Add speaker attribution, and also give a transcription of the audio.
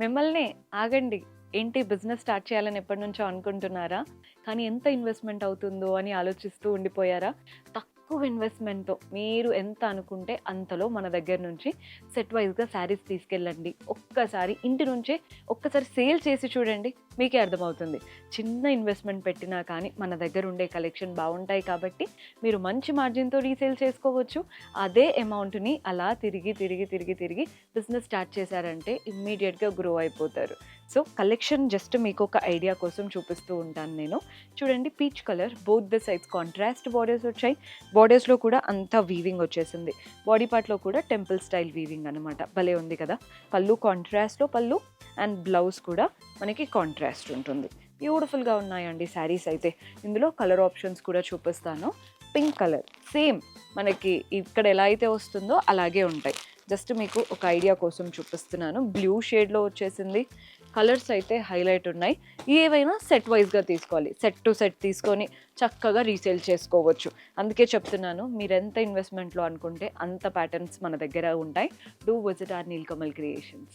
Speaker 1: మిమ్మల్నే ఆగండి, ఏంటి బిజినెస్ స్టార్ట్ చేయాలని ఎప్పటినుంచో అనుకుంటున్నారా? కానీ ఎంత ఇన్వెస్ట్‌మెంట్ అవుతుందో అని ఆలోచిస్తూ ఉండిపోయారా? తక్కువ ఇన్వెస్ట్‌మెంట్‌తో మీరు ఎంత అనుకుంటే అంతలో మన దగ్గర నుంచి సెట్ వైస్‌గా శారీస్ తీసుకెళ్ళండి. ఒక్కసారి ఇంటి నుంచే ఒక్కసారి సేల్ చేసి చూడండి. మీకే అర్థమవుతుంది. చిన్న ఇన్వెస్ట్‌మెంట్ పెట్టినా కానీ మన దగ్గర ఉండే కలెక్షన్ బావుంటాయి కాబట్టి మీరు మంచి మార్జిన్‌తో రీసేల్ చేసుకోవచ్చు. అదే అమౌంట్‌ని అలా తిరిగి బిజినెస్ స్టార్ట్ చేశారంటే ఇమ్మీడియేట్‌గా గ్రో అయిపోతారు. సో, కలెక్షన్ జస్ట్ మీకొక ఐడియా కోసం చూపిస్తూ ఉంటాను నేను. చూడండి, peach colour both the sides contrast borders వచ్చాయి. బోర్డర్స్‌లో కూడా అంతా వీవింగ్ వచ్చేసింది. బాడీ పార్ట్‌లో కూడా టెంపుల్ స్టైల్ వీవింగ్ అనమాట. భలే ఉంది కదా! పళ్ళు కాంట్రాస్ట్‌లో పళ్ళు అండ్ బ్లౌజ్ కూడా మనకి కాంట్రాస్ట్ ఉంటుంది. బ్యూటిఫుల్‌గా ఉన్నాయండి శారీస్ అయితే. ఇందులో కలర్ ఆప్షన్స్ కూడా చూపిస్తాను. పింక్ కలర్ సేమ్ మనకి ఇక్కడ ఎలా అయితే వస్తుందో అలాగే ఉంటాయి. జస్ట్ మీకు ఒక ఐడియా కోసం చూపిస్తున్నాను. బ్లూ షేడ్‌లో వచ్చేసింది. కలర్స్ అయితే హైలైట్ ఉన్నాయి. ఏవైనా సెట్ వైస్‌గా తీసుకోవాలి. సెట్ టు సెట్ తీసుకొని చక్కగా రీసేల్ చేసుకోవచ్చు. అందుకే చెప్తున్నాను, మీరెంత ఇన్వెస్ట్‌మెంట్‌లో అనుకుంటే అంత ప్యాటర్న్స్ మన దగ్గర ఉంటాయి. Do visit our Neelakamal creations.